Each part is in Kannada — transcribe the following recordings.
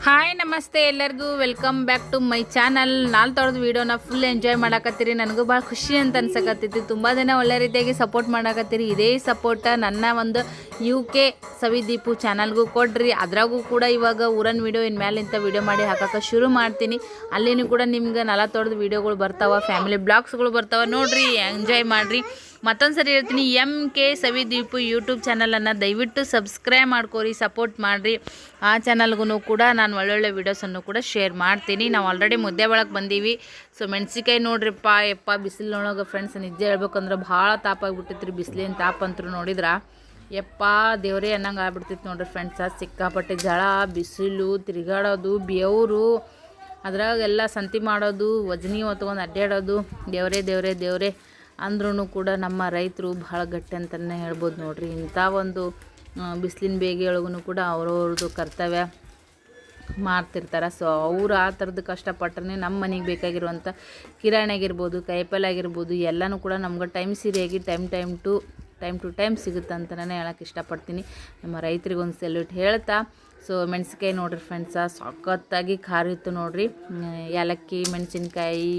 ಹಾಯ್ ನಮಸ್ತೆ ಎಲ್ಲರಿಗೂ welcome back to my channel. ನಾಲ್ ತೊಳೆದ ವೀಡಿಯೋನ ಫುಲ್ ಎಂಜಾಯ್ ಮಾಡಕತ್ತೀರಿ. ನನಗೂ ಭಾಳ ಖುಷಿ ಅಂತ ಅನ್ಸಕತ್ತೈತಿ. ತುಂಬ ದಿನ ಒಳ್ಳೆ ರೀತಿಯಾಗಿ ಸಪೋರ್ಟ್ ಮಾಡಕತ್ತೀರಿ. ಇದೇ ಸಪೋರ್ಟ ನನ್ನ ಒಂದು UK ಸವಿದೀಪು ಚಾನಲ್ಗೂ ಕೊಡ್ರಿ. ಅದ್ರಾಗೂ ಕೂಡ ಇವಾಗ ಊರನ್ ವೀಡಿಯೋ ಇನ್ಮೇಲಿಂತ ವೀಡಿಯೋ ಮಾಡಿ ಹಾಕಕ್ಕೆ ಶುರು ಮಾಡ್ತೀನಿ. ಅಲ್ಲಿನೂ ಕೂಡ ನಿಮ್ಗೆ ನಾಲ್ ತೊಳೆದ ವೀಡಿಯೋಗಳು ಬರ್ತಾವೆ, ಫ್ಯಾಮಿಲಿ ಬ್ಲಾಗ್ಸ್ಗಳು ಬರ್ತಾವೆ, ನೋಡ್ರಿ ಎಂಜಾಯ್ ಮಾಡಿರಿ. ಮತ್ತೊಂದು ಸರಿ ಹೇಳ್ತೀನಿ, MK ಸವಿದೀಪು ಯೂಟ್ಯೂಬ್ ಚಾನಲನ್ನು ದಯವಿಟ್ಟು ಸಬ್ಸ್ಕ್ರೈಬ್ ಮಾಡ್ಕೋರಿ, ಸಪೋರ್ಟ್ ಮಾಡಿರಿ. ಆ ಚಾನಲ್ಗೂ ಕೂಡ ನಾನು ಒಳ್ಳೊಳ್ಳೆ ವೀಡಿಯೋಸನ್ನು ಕೂಡ ಶೇರ್ ಮಾಡ್ತೀನಿ. ನಾವು ಆಲ್ರೆಡಿ ಮುದ್ದೆ ಒಳಗೆ ಬಂದೀವಿ. ಸೊ ಮೆಣಸಿಕಾಯಿ ನೋಡ್ರಿಪ್ಪ ಯಪ್ಪ ಬಿಸಿಲಿನೊಳಗೆ ಫ್ರೆಂಡ್ಸ್ ನಿಜ ಹೇಳ್ಬೇಕಂದ್ರೆ ಭಾಳ ತಾಪಾಗಿಬಿಟ್ಟಿತ್ತು. ಬಿಸಿಲಿನ ತಾಪ ಅಂತೂ ನೋಡಿದ್ರೆ ಯಪ್ಪ ದೇವರೇ ಅನ್ನಂಗೆ ಆಗ್ಬಿಡ್ತಿತ್ತು ನೋಡ್ರಿ ಫ್ರೆಂಡ್ಸ. ಸಿಕ್ಕಾಪಟ್ಟೆ ಜಳ, ಬಿಸಿಲು, ತಿರುಗಾಡೋದು, ಬೆವರು, ಅದ್ರಾಗೆಲ್ಲ ಸಂತಿ ಮಾಡೋದು, ವಜನಿ ಹೊತ್ಕೊಂಡು ಅಡ್ಡಾಡೋದು. ದೇವರೇ ಅಂದ್ರೂ ಕೂಡ ನಮ್ಮ ರೈತರು ಭಾಳ ಗಟ್ಟಿ ಅಂತಲೇ ಹೇಳ್ಬೋದು ನೋಡ್ರಿ. ಇಂಥ ಒಂದು ಬಿಸಿಲಿನ ಬೇಗೆ ಒಳಗೂ ಕೂಡ ಅವ್ರವ್ರದ್ದು ಕರ್ತವ್ಯ ಮಾಡ್ತಿರ್ತಾರೆ. ಸೊ ಅವ್ರು ಆ ಥರದ್ದು ಕಷ್ಟಪಟ್ಟರೆ ನಮ್ಮ ಮನೆಗೆ ಬೇಕಾಗಿರುವಂಥ ಕಿರಾಣಿ ಆಗಿರ್ಬೋದು, ಕಾಯಿಪಲ್ಲೆ ಆಗಿರ್ಬೋದು, ಎಲ್ಲನೂ ಕೂಡ ನಮ್ಗೆ ಟೈಮ್ ಸರಿಯಾಗಿ ಟೈಮ್ ಟು ಟೈಮ್ ಸಿಗುತ್ತೆ ಅಂತಲೇ ಹೇಳೋಕ್ಕೆ ಇಷ್ಟಪಡ್ತೀನಿ. ನಮ್ಮ ರೈತರಿಗೆ ಒಂದು ಸೆಲ್ಯೂಟ್ ಹೇಳ್ತಾ, ಸೊ ಮೆಣಸಿನ್ಕಾಯಿ ನೋಡಿರಿ ಫ್ರೆಂಡ್ಸ ಸಖತ್ತಾಗಿ ಖಾರ ಇತ್ತು ನೋಡಿರಿ. ಏಲಕ್ಕಿ ಮೆಣಸಿನ್ಕಾಯಿ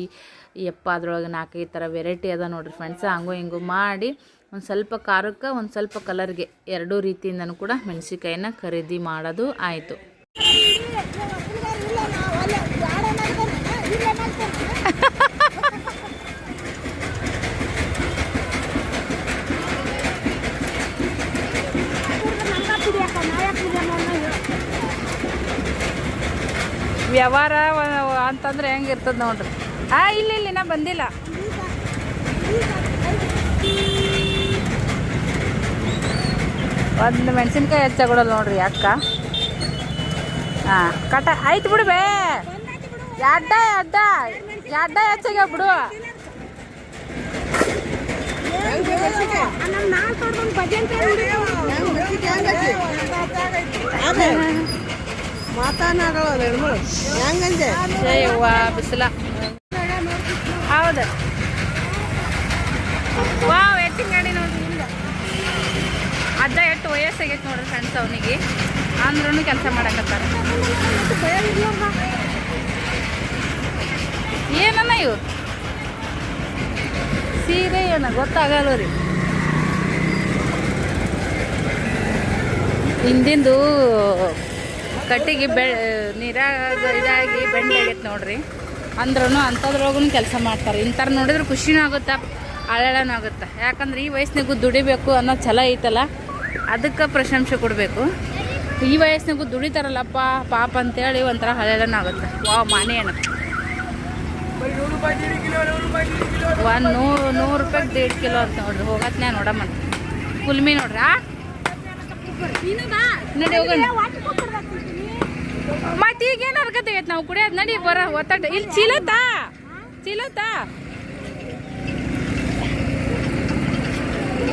ಯಪ್ಪ ಅದ್ರೊಳಗೆ 4-5 ಥರ ವೆರೈಟಿ ಅದ ನೋಡಿರಿ ಫ್ರೆಂಡ್ಸ. ಹಂಗೋ ಹಿಂಗೋ ಮಾಡಿ ಒಂದು ಸ್ವಲ್ಪ ಖಾರಕ್ಕೆ ಒಂದು ಸ್ವಲ್ಪ ಕಲರ್ಗೆ ಎರಡೂ ರೀತಿಯಿಂದನೂ ಕೂಡ ಮೆಣಸಿನ್ಕಾಯಿನ ಖರೀದಿ ಮಾಡೋದು ಆಯಿತು. ವ್ಯವಹಾರ ಅಂತಂದ್ರೆ ಹೆಂಗಿರ್ತದೆ ನೋಡ್ರಿ. ಇಲ್ಲಿ ನಾ ಬಂದಿಲ್ಲ. ಒಂದು ಮೆಣಸಿನ್ಕಾಯಿ ಹೆಚ್ಚಾಗೊಡಲ್ಲ ನೋಡ್ರಿ ಅಕ್ಕ. ಕಟ ಆಯ್ತು ಬಿಡು ಬೇ, ಎಡ್ಡ ಹೆಚ್ಚಾಗ್ಯಾವ ಬಿಡು. ಬಿಸಿಲ ಹೌದು. ವಾವ್ ಎತ್ತಿನ ಗಾಡಿ ನೋಡ್ರಿ. ಅಜ್ಜ ಎಷ್ಟು ವಯಸ್ಸಾಗೈತೆ ನೋಡ್ರಿ ಫ್ರೆಂಡ್ಸ್ ಅವನಿಗೆ, ಅಂದ್ರೂ ಕೆಲಸ ಮಾಡಕತ್ತಾರ. ಏನನ್ನ ಇವು ಸೀರೆ ಏನ ಗೊತ್ತಾಗಲ್ಲ ರೀ. ಹಿಂದಿಂದು ಕಟ್ಟಿಗೆ ನೀರಾಗ ಇದಾಗಿ ಬೆಂಡೆ ಆಗೈತೆ ನೋಡ್ರಿ. ಅಂದ್ರೂ ಅಂಥದ್ರೊಳಗೂ ಕೆಲಸ ಮಾಡ್ತಾರೆ. ಇಂಥರ ನೋಡಿದ್ರೆ ಖುಷಿನೂ ಆಗುತ್ತಾ, ಆಳನೂ ಆಗುತ್ತೆ. ಯಾಕಂದ್ರೆ ಈ ವಯಸ್ಸಿನಾಗೂ ದುಡಿಬೇಕು ಅನ್ನೋ ಛಲ ಐತಲ್ಲ, ಅದಕ್ಕೆ ಪ್ರಶಂಸೆ ಕೊಡಬೇಕು. ಈ ವಯಸ್ಸಿನಾಗೂ ದುಡಿತಾರಲ್ಲಪ್ಪ ಪಾಪ ಅಂತೇಳಿ ಒಂಥರ ಹಳೆಳನ ಆಗುತ್ತೆ. ವಾವ್ ಮಾನೆ ಏನು 100 ರೂಪಾಯಿಗೆ 1.5 ಕಿಲೋ ಅಂತ ನೋಡ್ರಿ. ಹೋಗತ್ನ್ಯಾ ನೋಡಮ್ಮ ಕುಲ್ಮಿ ನೋಡ್ರಿ. ನಡಿ ಹೋಗೋಣ. ಮತ್ತೆ ಈಗ ಏನು ಅರ್ಕತ್ತೈತೆ ನಾವು ಕುಡಿಯೋದು. ನಡಿ ಬರ ಒತ್ತಡ. ಇಲ್ಲಿ ಚೀಲತ್ತಾ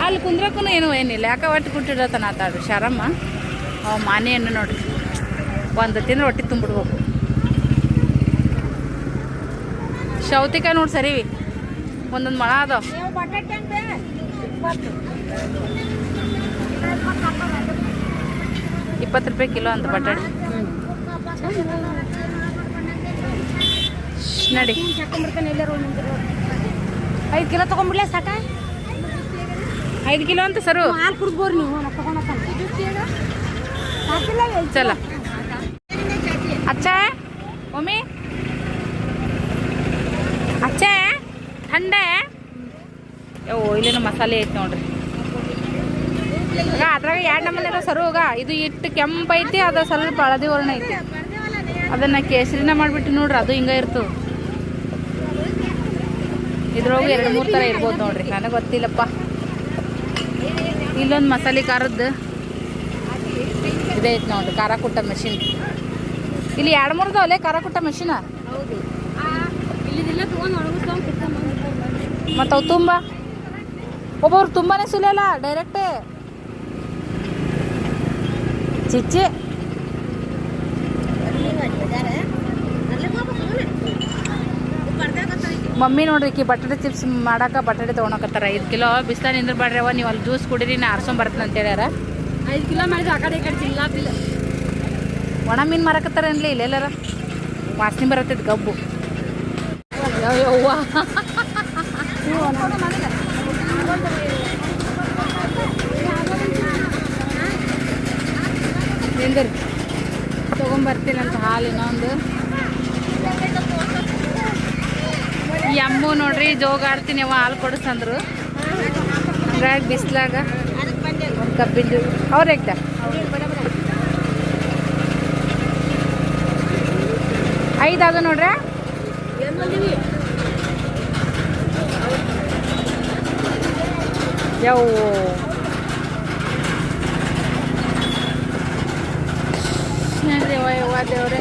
ಅಲ್ಲಿ ಕುಂದ್ರಕ್ಕೂ ಏನಿಲ್ಲ. ಯಾಕೆ ಒಟ್ಟು ಕುಟ್ಟಿಡತನ ಆತಾಡ್ರಿ ಶಾರಮ್ಮ. ಮಾನೆ ಹಣ್ಣು ನೋಡ್ರಿ, ಒಂದು ತಿಂದ್ರೆ ಹೊಟ್ಟೆ ತುಂಬಿಡ್ಬೇಕು. ಸೌತಿಕಾಯಿ ನೋಡಿ ಸರಿ ಒಂದೊಂದು ಮೊಳ ಅದಾವ. 20 ರೂಪಾಯಿ ಕಿಲೋ ಅಂತ ಬಟಾಣಿ. ನಡಿ 5 ಕಿಲೋ ತೊಗೊಂಡ್ಬಿಡ್ಲೆ ಸಾಕ. 5 ಕಿಲೋ ಅಂತ ಸರು ಚಲ. ಅಚ್ಚಾ ಮಮ್ಮಿ ಅಚ್ಚಾ ಥಂಡೆ. ಇಲ್ಲೇನು ಮಸಾಲೆ ಐತೆ ನೋಡ್ರಿ. ಅದ್ರಾಗ 2 ನಮ್ಮನೆ ಇರೋ ಸರು ಹೋಗ. ಇದು ಇಟ್ಟು ಕೆಂಪೈತಿ, ಅದು ಸ್ವಲ್ಪ ಹಳದಿ ವರ್ಣ ಐತಿ. ಅದನ್ನು ಕೇಸರಿನ ಮಾಡಿಬಿಟ್ಟು ನೋಡ್ರಿ, ಅದು ಹಿಂಗೆ ಇರ್ತದೆ. ಇದ್ರೊಳಗೆ 2-3 ಥರ ಇರ್ಬೋದು ನೋಡ್ರಿ, ನನಗೆ ಗೊತ್ತಿಲ್ಲಪ್ಪ. ಇಲ್ಲೊಂದು ಮಸಾಲೆ ಖಾರದ್ದು ಇದೇ ಐತೆ ನೋಡ್ರಿ, ಖಾರ ಕುಟ್ಟ ಮಷಿನ್. ಇಲ್ಲಿ 2-3 ಅಲ್ಲೇ ಖಾರ ಕುಟ್ಟ ಮಷಿನ. ಮತ್ತು ಅವು ತುಂಬ ಒಬ್ಬರು ತುಂಬಾನೇ ಸುಲಿಯಲ್ಲ, ಡೈರೆಕ್ಟೇ ಚಿಚ್ಚಿ. ಮಮ್ಮಿ ನೋಡ್ರಿ ಕಿ ಬಟಾಟೆ ಚಿಪ್ಸ್ ಮಾಡಕ್ಕೆ ಬಟಾಟೆ ತೊಗೊಳಕತ್ತಾರ. 5 ಕಿಲೋ ಬಿಸ್ಲ ನಿಂದ್ರಬೇಡ್ರಿ ಅವ, ನೀವು ಅಲ್ಲಿ ಜ್ಯೂಸ್ ಕುಡೀರಿ, ನಾ ಆರ್ಸೊಂಬರ್ತೀನಿ ಅಂತ ಹೇಳ್ಯಾರ. 5 ಕಿಲೋ ಮಾಡಿದ್ರೆ ಆ ಕಡೆ ಈ ಕಡೆ ಜಿಲ್ಲಾ ಬಿಲ್ ಒಣ ಮೀನು ಮಾರಕತ್ತಾರೇನ್ಲಿ ಇಲ್ಲೆಲ್ಲಾರ ವಾಸನೆ ಬರತ್ತೈತೆ ಗಬ್ಬು ಯವ್ವ ನಿಂದ್ರಿ ತೊಗೊಂಬರ್ತೀನಂತ ಹಾಲು ಇನ್ನೊಂದು ಈ ಅಮ್ಮು ನೋಡ್ರಿ ಜೋಗಾಡ್ತೀನಿ ಅವ ಹಾಲು ಕೊಡಿಸಂದ್ರು ಹಂಗಾಗಿ ಬಿಸ್ಲಾಗ ಒಂದು ಕಬ್ಬಿಂದು ಅವ್ರು ಹೇಗ್ದ 5 ಅದು ನೋಡ್ರಿ ಯಾವ ದೇವ್ರೆ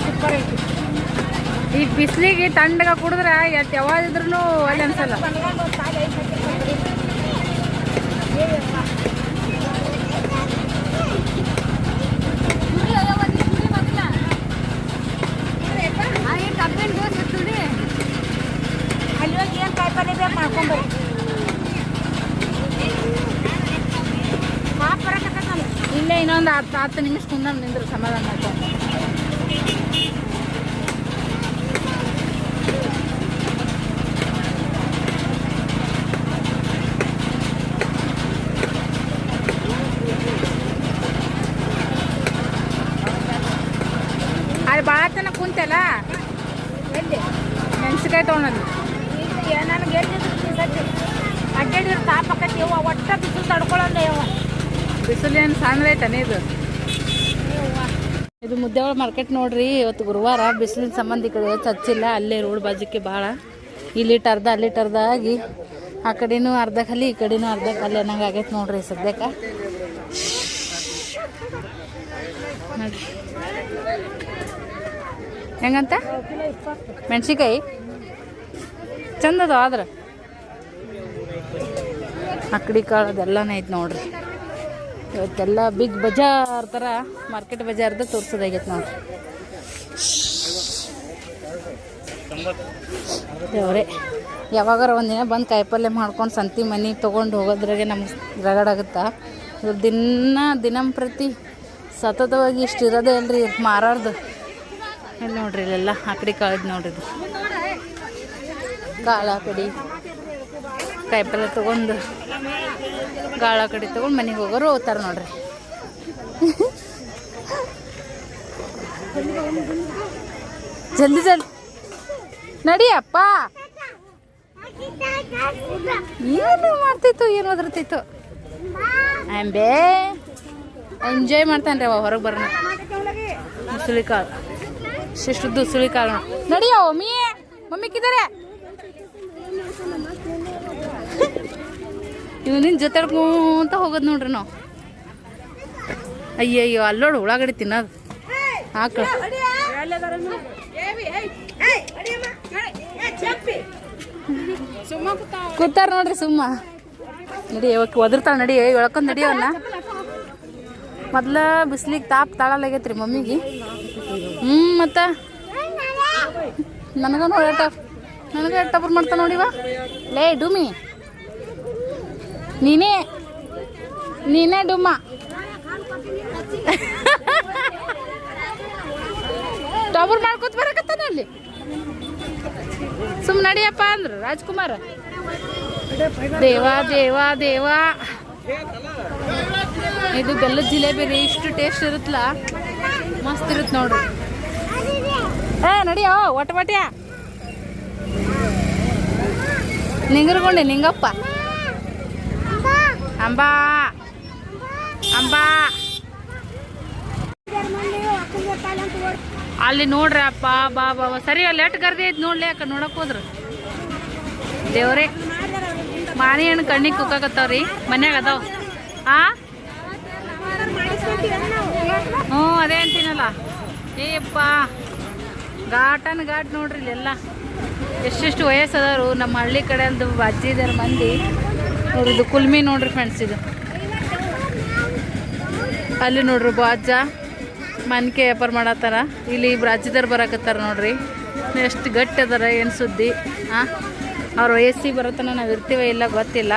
ಸೂಪರ್ ಐತಿ ಈ ಬಿಸಿಲಿಗೆ ತಣ್ಣಗ ಕುಡಿದ್ರೆ ಎಷ್ಟು ಯಾವಾಗ ಇದ್ರೂ ಅಲ್ಲಿ ಅನ್ಸಲ್ಲ ಇಲ್ಲೇ ಇನ್ನೊಂದು 10 ನಿಮಿಷ ಕುಂದ ನಿಂದ್ರು ಸಮಾಧಾನ ಮಾಡ್ಕೊಂಡು ಅಲ್ಲಿ ಭಾಳ ತನ ಕುಂತಲ್ಲ ಮೆಣಸಿಕಾಯಿ ತೊಗೊಂಡು ನನಗೆ ಅಡ್ಡಾಡಿದ್ರೆ ತಾಪಕ್ಕೈತಿ ಯವ್ವ ಒಟ್ಟ ಬಿಸಿಲು ತಡ್ಕೊಳ್ಳಲ್ಲ ಯವ್ವ ಬಿಸಿಲು ಏನು ಸಣ್ಣ ಐತಾನೆ ಇದು ಮುದ್ದೇವಾಳ ಮಾರ್ಕೆಟ್ ನೋಡ್ರಿ ಇವತ್ತು ಗುರುವಾರ ಬಿಸಿಲಿನ ಸಂಬಂಧ ಈ ಕಡೆ ಹಚ್ಚಿಲ್ಲ ಅಲ್ಲೇ ರೋಡ್ ಬಾಜುಕ್ಕೆ ಭಾಳ ಇಲ್ಲಿಟ್ಟು ಅರ್ಧ ಅಲ್ಲಿಟ್ಟು ಅರ್ಧ ಆಗಿ ಆ ಕಡೆನೂ ಅರ್ಧ ಖಾಲಿ ಈ ಕಡೆನೂ ಅರ್ಧ ಖಾಲಿ ಅನ್ನಂಗೆ ಆಗೈತೆ ನೋಡ್ರಿ ಸದ್ಯಕ್ಕೆ ನೋಡ್ರಿ ಹೆಂಗಂತ ಮೆಣಸಿಕಾಯಿ ಚಂದದ ಆದ್ರೆ ಅಕ್ಕಡಿ ಕಾಳು ಅದೆಲ್ಲನೇ ಐತೆ ನೋಡ್ರಿ ಇವತ್ತೆಲ್ಲ ಬಿಗ್ ಬಜಾರ್ ಥರ ಮಾರ್ಕೆಟ್ ಬಜಾರ್ದಾಗ ತೋರ್ಸೋದಾಗೈತೆ ನೋಡ್ರಿ ದೇವ್ರೆ ಯಾವಾಗಾರ ಒಂದಿನ ಬಂದು ಕಾಯಿಪಲ್ಯ ಮಾಡ್ಕೊಂಡು ಸಂತಿ ಮನೆ ತೊಗೊಂಡು ಹೋಗೋದ್ರಾಗೆ ನಮ್ಗೆ ರಗಡಾಗುತ್ತಾ ಇವ್ರು ದಿನಂಪ್ರತಿ ಸತತವಾಗಿ ಇಷ್ಟು ಇರೋದೇ ಅಲ್ರಿ ಮಾರಾರ್ದು ಇಲ್ಲಿ ನೋಡ್ರಿ ಇಲ್ಲೆಲ್ಲ ಆಕಡಿ ಕಾಳಿದ್ ನೋಡ್ರಿ ಇದು ಕಾಳು ಕಡಿ ಕಾಯಿಪಲ್ಯ ತೊಗೊಂಡು ಗಾಳ ಕಡೆ ತೊಗೊಂಡು ಮನೆಗೆ ಹೋಗೋರು ಹೋಗ್ತಾರೆ ನೋಡ್ರಿ ಜಲ್ದಿ ಜಲ್ದಿ ನಡಿಯಪ್ಪ ಏನು ಮಾಡ್ತಿತ್ತು ಏನು ಒದರ್ತಿತ್ತು ಅಂಬೇ ಎಂಜಾಯ್ ಮಾಡ್ತಾನೆ ರೀ ಅವ ಹೊರಗೆ ಬರೋಣ ಮುಸುಳಿ ಕಾಳು ಶಿಷ್ಟದ್ದು ಉಸುಳಿ ಕಾಳು ನಡಿಯೋ ಮಮ್ಮಿ ಕಿದ್ದಾರೆ ಇವನಿನ ಜೊತೆಡ್ಕೊಂತ ಹೋಗೋದು ನೋಡ್ರಿ ನಾವು ಅಯ್ಯಯ್ಯೋ ಅಲ್ಲೋಡು ಉಳ್ಳಾಗಡ್ಡಿ ತಿನ್ನೋದು ಹಾಕ್ಳು ಕೂತಾರ ನೋಡ್ರಿ ಸುಮ್ಮ ನಡಿ ಯಾವಕ್ಕೆ ಒದರ್ತಾಳ ನಡಿ ಎಳ್ಕೊಂಡ್ ನಡಿಯವನ್ನ ಮೊದ್ಲ ಬಿಸ್ಲಿಗೆ ತಾಳಲಾಗೈತ್ರಿ ಮಮ್ಮಿಗೆ ಮತ್ತು ನನಗೂ ನನಗೆ ಟಪರ್ ಮಾಡ್ತಾ ನೋಡಿವ ಲೇ ಡುಮಿ ನೀನೇ ಡುಮ್ಮ ಟಪರ್ ಮಾಡ್ಕೊತ ಬರಕತ್ತಾನ ಅಲ್ಲಿ ಸುಮ್ ನಡಿಯಪ್ಪ ಅಂದ್ರು ರಾಜ್ಕುಮಾರ ದೇವಾ ದೇವಾ ದೇವಾ ಇದು ಬೆಲ್ಲದ ಜಿಲೇಬಿ ರೀ ಇಷ್ಟು ಟೇಸ್ಟ್ ಇರುತ್ತಲ್ಲ ಮಸ್ತ್ ಇರುತ್ತೆ ನೋಡ್ರಿ ನಡಿಯೋ ಒಟ್ಟ ನಿಂಗರ್ಗೊಂಡೆ ನಿಂಗಪ್ಪ ಅಂಬಾ ಅಂಬಾ ಅಲ್ಲಿ ನೋಡ್ರಿ ಅಪ್ಪ ಬಾ ಬಾಬಾ ಸರಿ ಅಲ್ಲಿ ಎಟ್ಟು ಗರ್ದಿ ಐತಿ ನೋಡ್ಲಿ ಯಾಕ ನೋಡಕ್ ಹೋದ್ರು ದೇವ್ರೆ ಮಾನಿ ಹಣ್ಣು ಕಣ್ಣಿಗೆ ಕುಕ್ಕಾಕತ್ತಾವ್ರಿ ಮನ್ಯಾಗ ಅದಾವ ಹ್ಞೂ ಅದೇ ಅಂತೀನಲ್ಲ ಏಯಪ್ಪ ಘಾಟ್ ನೋಡ್ರಿ ಇಲ್ಲೆಲ್ಲ ಎಷ್ಟೆಷ್ಟು ವಯಸ್ಸದವರು ನಮ್ಮ ಹಳ್ಳಿ ಕಡೆ ಅಂದು ಅಜ್ಜಿದಾರ ಮಂದಿ ನೋಡ್ರಿ ಇದು ಕುಲ್ಮಿ ನೋಡ್ರಿ ಫ್ರೆಂಡ್ಸ್ ಇದು ಅಲ್ಲಿ ನೋಡ್ರಿ ಅಜ್ಜ ಮನ್ಕೆ ವ್ಯಾಪಾರ ಮಾಡತ್ತಾರ ಇಲ್ಲಿ ಇಬ್ರು ಅಜ್ಜಿದಾರ ಬರಾಕತ್ತಾರ ನೋಡ್ರಿ ಎಷ್ಟು ಗಟ್ಟಿ ಅದಾರ ಏನು ಸುದ್ದಿ ಅವ್ರ ವಯಸ್ಸಿಗೆ ಬರತ್ತನ ನಾವು ಇರ್ತೀವ ಇಲ್ಲ ಗೊತ್ತಿಲ್ಲ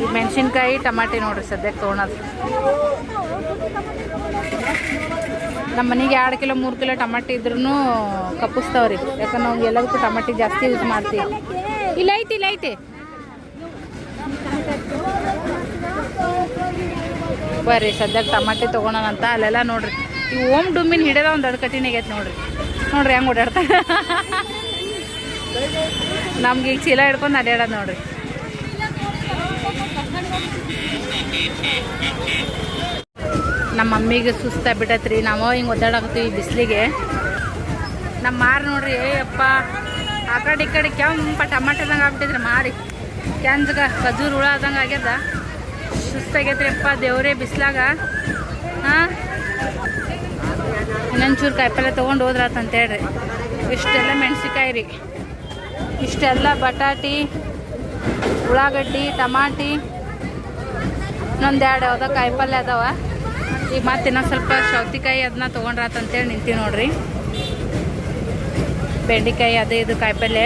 ಈ ಮೆಣಸಿನ್ಕಾಯಿ ಟಮಾಟಿ ನೋಡ್ರಿ ಸದ್ಯಕ್ಕೆ ತೊಗೊಳೋದು. ನಮ್ಮ ಮನೆಗೆ 2 ಕಿಲೋ 3 ಕಿಲೋ ಟಮಾಟಿ ಇದ್ರೂ ಕಪ್ಪಿಸ್ತಾವ್ರಿ. ಯಾಕಂದ್ರೆ ನಾವು ಎಲ್ಲದಕ್ಕೂ ಟಮಾಟಿ ಜಾಸ್ತಿ ಯೂಸ್ ಮಾಡ್ತೀವಿ. ಇಲ್ಲ ಐತಿ ಬರ್ರಿ ಸದ್ಯಕ್ಕೆ ಟಮಾಟಿ ತೊಗೊಳೋಣಂತ. ಅಲ್ಲೆಲ್ಲ ನೋಡ್ರಿ ಈ ಓಮ್ ಡುಮ್ಮಿನ ಹಿಡಿದ ಒಂದು ದೊಡ್ಡ ಕಟ್ಟಿನ ಆಗೈತೆ ನೋಡ್ರಿ ಹೆಂಗೆ ಓಡಾಡ್ತಾರೆ. ನಮ್ಗೆ ಈಗ ಚೀಲ ಹಿಡ್ಕೊಂಡು ಅಡ್ಯಾಡೋದು ನೋಡ್ರಿ. ನಮ್ಮ ಮಮ್ಮಿಗೆ ಸುಸ್ತಾಗ್ಬಿಟ್ಟೈತ್ರಿ. ನಾವು ಹಿಂಗೆ ಒದ್ದಾಡಕತ್ತೀವಿ ಬಿಸಿಲಿಗೆ. ನಮ್ಮ ಮಾರು ನೋಡ್ರಿ ಅಪ್ಪ ಆ ಕಡೆ ಈ ಕಡೆ ಕೆಂಪ ಟಮಾಟದಂಗೆ ಆಗ್ಬಿಟ್ಟಿದ್ರಿ ಮಾರಿ. ಕ್ಯಾಂಜ್ಗ ಖಜೂರು ಹುಳ ಆದಂಗೆ ಆಗ್ಯದ. ಸುಸ್ತಾಗೈತ್ರಿ ಅಪ್ಪ ದೇವ್ರೇ ಬಿಸ್ಲಾಗ. ಹಾಂ ಇನ್ನೊಂಚೂರು ಕಾಯಿಪಲ್ಲೆ ತೊಗೊಂಡು ಹೋದ್ರಾತಂತೇಳ್ರಿ. ಇಷ್ಟೆಲ್ಲ ಮೆಣಸಿನ್ಕಾಯಿ ರೀ, ಇಷ್ಟೆಲ್ಲ ಬಟಾಟಿ, ಉಳ್ಳಾಗಡ್ಡಿ, ಟಮಾಟಿ, ಇನ್ನೊಂದು 2 ಯಾವುದೋ ಕಾಯಿಪಲ್ಲೆ ಅದಾವ. ಈಗ ಮತ್ತೆ ಇನ್ನೊಂದು ಸ್ವಲ್ಪ ಸೌತೆಕಾಯಿ ಅದನ್ನ ತೊಗೊಂಡ್ರಾತಂತೇಳಿ ನಿಂತೀವಿ ನೋಡ್ರಿ. ಬೆಂಡೆಕಾಯಿ ಅದು ಇದು ಕಾಯಿಪಲ್ಲೆ.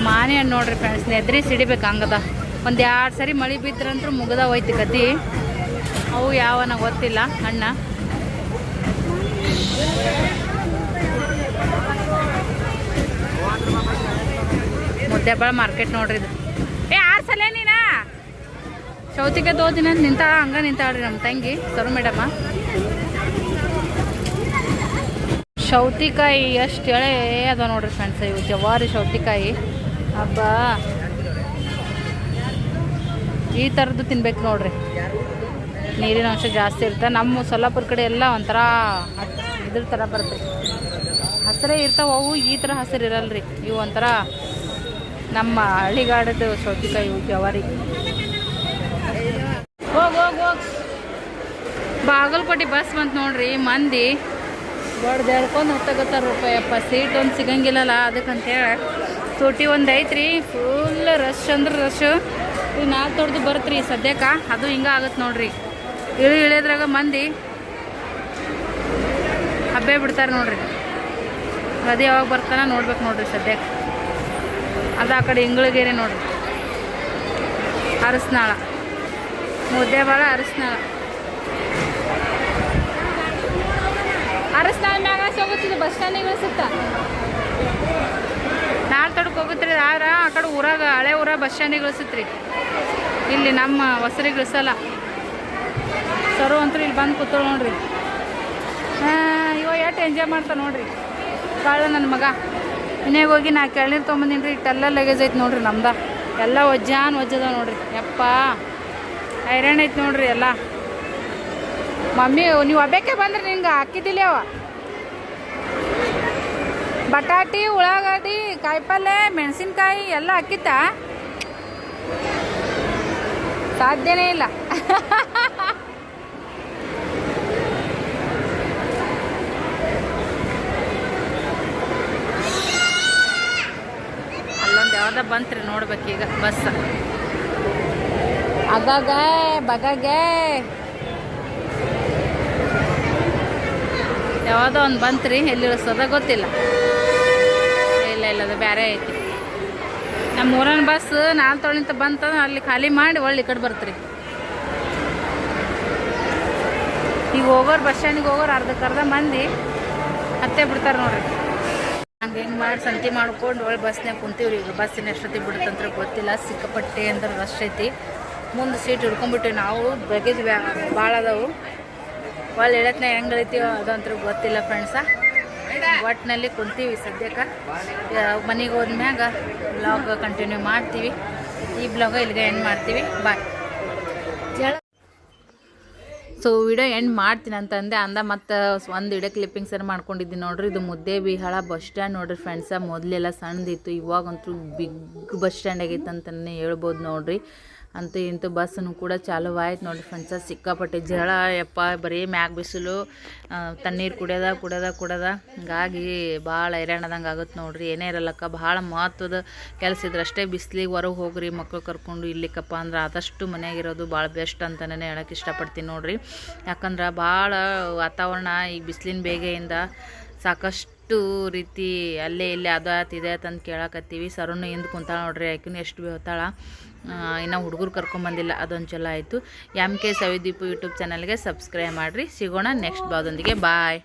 ಮಾನೆ ಹಣ್ಣು ನೋಡ್ರಿ ಫ್ರೆಂಡ್ಸ್, ನೆದ್ರಿ ಸಿಡಿಬೇಕು ಹಂಗದ. ಒಂದು 2 ಸರಿ ಮಳೆ ಬಿದ್ರಂತೂ ಮುಗ್ದ ಹೋಯ್ತು ಗದ್ದಿ. ಅವು ಯಾವನ ಗೊತ್ತಿಲ್ಲ ಹಣ್ಣ. ಮುದ್ದೆಬಾಳ ಮಾರ್ಕೆಟ್ ನೋಡ್ರಿ ಇದು. 6 ಸಲ ನೀನಾ ಸೌತಿಕಾಯಿ ತೋದಿನ ನಿಂತಾಳ ಹಂಗೆ ನಿಂತಾಳ್ರಿ ನಮ್ಮ ತಂಗಿ ಸರು ಮೇಡಮ್ಮ. ಸೌತಿಕಾಯಿ ಎಷ್ಟು ಎಳೆ ಅದ ನೋಡ್ರಿ ಫ್ರೆಂಡ್ಸ್. ಇವು ಜವಾರಿ ಸೌತಿಕಾಯಿ. ಹಬ್ಬ ಈ ಥರದ್ದು ತಿನ್ಬೇಕು ನೋಡ್ರಿ. ನೀರಿನ ಅಂಶ ಜಾಸ್ತಿ ಇರುತ್ತೆ. ನಮ್ಮ ಸೊಲ್ಲಾಪುರ ಕಡೆ ಎಲ್ಲ ಒಂಥರ ಇದ್ರ ಥರ ಬರುತ್ತೆ, ಹಸಿರೇ ಇರ್ತಾವೆ ಅವು. ಈ ಥರ ಹಸಿರು ಇರಲ್ರಿ ಇವು. ಒಂಥರ ನಮ್ಮ ಹಳ್ಳಿಗಾಡದ ಸೌತಿಕಾಯಿ ಇವು ಜವಾರಿ. ಹೋಗಿ ಬಾಗಲಕೋಟೆ ಬಸ್ ಬಂತು ನೋಡ್ರಿ. ಮಂದಿ ಬಡ್ದು ಹತ್ತಾಗತ್ತಾರ ರೂಪಾಯಪ್ಪ. ಸೀಟ್ ಒಂದು ಸಿಗಂಗಿಲ್ಲಲ್ಲ ಅದಕ್ಕಂತೇಳಿ. ಸೂಟಿ ಒಂದು ಐತ್ರಿ, ಫುಲ್ ರಶ್ ಅಂದ್ರೆ ರಶ್. ಈಗ 4 ತೊಡ್ದು ಬರುತ್ರಿ ಸದ್ಯಕ್ಕೆ. ಅದು ಹಿಂಗೆ ಆಗತ್ತೆ ನೋಡ್ರಿ. ಇಳಿಯೋದ್ರಾಗ ಮಂದಿ ಹಬ್ಬೆ ಬಿಡ್ತಾರೆ ನೋಡ್ರಿ. ಅದು ಯಾವಾಗ ಬರ್ತಾನೆ ನೋಡ್ಬೇಕು ನೋಡ್ರಿ ಸದ್ಯಕ್ಕೆ. ಅದು ಆ ಕಡೆ ಇಂಗಳಗೇರಿ ನೋಡ್ರಿ, ಅರಸನಾಳ, ಮುದ್ದೇಬಾಳ, ಅರಸನಾಳ ಮ್ಯಾಗ ಹೋಗುತ್ತಿದ್ದು ಬಸ್ ಸ್ಟ್ಯಾಂಡಿಗೆ ಇಳಿಸುತ್ತ. 4 ತೊಡಕ್ಕೆ ಹೋಗುತ್ರಿ. ಆದ್ರೆ ಆ ಕಡೆ ಊರಾಗ ಹಳೆ ಊರಾಗ ಬಸ್ ಸ್ಟ್ಯಾಂಡಿಗೆ ಇಳಿಸುತ್ರಿ. ಇಲ್ಲಿ ನಮ್ಮ ಹೊಸರಿಗೆ ಇಳಿಸಲ್ಲ. ಸರು ಅಂತೂ ಇಲ್ಲಿ ಬಂದು ಕೂತಳು ನೋಡ್ರಿ. ಇವ ಎಷ್ಟು ಎಂಜಾಯ್ ಮಾಡ್ತಾ ನೋಡ್ರಿ ಕಾಳು ನನ್ನ ಮಗ. ಇನ್ನೇ ಹೋಗಿ 4 ಎಳ್ನೀರು ತೊಗೊಂಬಂದಿನಿ ರೀ. ಇಟ್ಟೆಲ್ಲ ಲಗೇಜ್ ಐತೆ ನೋಡ್ರಿ ನಮ್ದ. ಎಲ್ಲ ಒಜ್ಜದ ನೋಡ್ರಿ. ಯಪ್ಪ ಹೈರಾಣ ಐತೆ ನೋಡ್ರಿ ಎಲ್ಲ. ಮಮ್ಮಿ ನೀವು ಒಬ್ಬಕ್ಕೆ ಬಂದ್ರಿ ನಿಂಗೆ ಹಾಕಿದ್ದಿಲ್ಲ ಅವ. ಬಟಾಟಿ, ಉಳ್ಳಾಗಡ್ಡಿ, ಕಾಯಿಪಲ್ಲೆ, ಮೆಣಸಿನ್ಕಾಯಿ ಎಲ್ಲ ಹಾಕಿತ್ತ. ಸಾಧ್ಯನೇ ಇಲ್ಲ. ಅಲ್ಲೊಂದು ಯಾವ್ದ ಬಂತ್ರಿ ನೋಡ್ಬೇಕೀಗ ಬಸ್. ಆಗಾಗ ಬಗಾಗೆ ಯಾವುದೋ ಒಂದು ಬಂತ್ರಿ. ಎಲ್ಲಿ ಇಳಿಸೋದ ಗೊತ್ತಿಲ್ಲ. ಇಲ್ಲ ಅದು ಬೇರೆ ಐತಿ. ನಮ್ಮ ಊರನ ಬಸ್ 4 ತೊಳಿಂತ ಬಂತಂದ್ರೆ ಅಲ್ಲಿ ಖಾಲಿ ಮಾಡಿ ಒಳ್ಳೆ ಈ ಕಡೆ ಬರ್ತ್ರಿ. ಈಗ ಹೋಗೋರು ಬಸ್ ಸ್ಟ್ಯಾಂಡಿಗೆ ಹೋಗೋರು ಅರ್ಧಕ್ಕರ್ಧ ಮಂದಿ ಹತ್ತೇ ಬಿಡ್ತಾರೆ ನೋಡ್ರಿ. ಹಂಗೆ ಹಿಂಗೆ ಮಾಡಿ ಸಂತಿ ಮಾಡ್ಕೊಂಡು ಒಳ್ಳೆ ಬಸ್ನಾಗ ಕುಂತೀವ್ರಿ. ಈಗ ಬಸ್ಸಿನ ಎಷ್ಟೊತ್ತಿಗೆ ಬಿಡುತ್ತಂತ ಗೊತ್ತಿಲ್ಲ. ಸಿಕ್ಕಾಪಟ್ಟೆ ಅಂದ್ರೆ ರಶ್ ಐತಿ. ಮುಂದೆ ಸೀಟ್ ಹಿಡ್ಕೊಂಡ್ಬಿಟ್ಟಿವಿ ನಾವು. ಬಗೆದು ಭಾಳ ಅದಾವು. ಒಳ್ಳೆ ಎಳತ್ನಾಗ ಹೆಂಗೆ ಇಳಿತೀವೋ ಅದಂತೂ ಗೊತ್ತಿಲ್ಲ ಫ್ರೆಂಡ್ಸ. ಒಟ್ಟಿನಲ್ಲಿ ಕುಂತೀವಿ ಸದ್ಯಕ್ಕೆ. ಮನೆಗೆ ಹೋದ್ಮ್ಯಾಗ ಬ್ಲಾಗ್ ಕಂಟಿನ್ಯೂ ಮಾಡ್ತೀವಿ. ಈ ಬ್ಲಾಗ ಇಲ್ಲಿಗೆ ಎಂಡ್ ಮಾಡ್ತೀವಿ. ಬಾಯ್. ಸೊ ವಿಡಿಯೋ ಎಂಡ್ ಮಾಡ್ತೀನಿ ಅಂತಂದೆ ಮತ್ತು ಒಂದು ವಿಡಿಯೋ ಕ್ಲಿಪ್ಪಿಂಗ್ಸನ್ನು ಮಾಡ್ಕೊಂಡಿದ್ದೀನಿ ನೋಡ್ರಿ. ಇದು ಮುದ್ದೇಬಿಹಾಳ ಬಸ್ ಸ್ಟ್ಯಾಂಡ್ ನೋಡ್ರಿ ಫ್ರೆಂಡ್ಸ. ಮೊದಲೆಲ್ಲ ಸಣ್ಣದಿತ್ತು, ಇವಾಗಂತೂ ಬಿಗ್ ಬಸ್ ಸ್ಟ್ಯಾಂಡ್ ಆಗೈತೆ ಅಂತಲೇ ಹೇಳ್ಬೋದು ನೋಡ್ರಿ. ಅಂತೂ ಇಂತೂ ಬಸ್ಸನ್ನು ಕೂಡ ಚಾಲು ಆಯ್ತು ನೋಡಿರಿ ಫ್ರೆಂಡ್ಸ. ಸಿಕ್ಕಾಪಟ್ಟೆ ಜಳ ಯಪ್ಪ. ಬರೀ ಮ್ಯಾಗ ಬಿಸಿಲು, ತಣ್ಣೀರು ಕುಡ್ಯದ ಹಿಂಗಾಗಿ ಭಾಳ ಹೈರಾಣದಂಗೆ ಆಗುತ್ತೆ ನೋಡ್ರಿ. ಏನೇ ಇರಲ್ಲಕ್ಕ ಭಾಳ ಮಹತ್ವದ ಕೆಲಸ ಇದ್ರೆ ಅಷ್ಟೇ ಬಿಸಿಲಿಗೆ ಹೊರಗೆ ಹೋಗ್ರಿ ಮಕ್ಕಳು ಕರ್ಕೊಂಡು. ಇಲ್ಲಿಕ್ಕಪ್ಪ ಅಂದ್ರೆ ಆದಷ್ಟು ಮನೆಯಾಗಿರೋದು ಭಾಳ ಬೆಸ್ಟ್ ಅಂತಲೇ ಹೇಳೋಕ್ಕೆ ಇಷ್ಟಪಡ್ತೀನಿ ನೋಡ್ರಿ. ಯಾಕಂದ್ರೆ ಭಾಳ ವಾತಾವರಣ ಈ ಬಿಸಿಲಿನ ಬೇಗೆಯಿಂದ ಸಾಕಷ್ಟು ರೀತಿ ಅಲ್ಲೇ ಇಲ್ಲೇ ಅದಾತ್ ಇದೆ ಅಂತ ಕೇಳಕತ್ತೀವಿ. ಸರನ್ನು ಹಿಂದೆ ಕುಂತಾಳ ನೋಡ್ರಿ. ಆಕಿನೂ ಎಷ್ಟು ಬೇತಾಳ. ಇನ್ನು ಹುಡುಗರು ಕರ್ಕೊಂಬಂದಿಲ್ಲ, ಅದೊಂದು ಚಲೋ ಆಯಿತು. MK ಸವಿದೀಪು ಯೂಟ್ಯೂಬ್ ಚಾನಲ್ಗೆ ಸಬ್ಸ್ಕ್ರೈಬ್ ಮಾಡಿರಿ. ಸಿಗೋಣ ನೆಕ್ಸ್ಟ್ ಬ್ಲಾಗ್ದೊಂದಿಗೆ. ಬಾಯ್.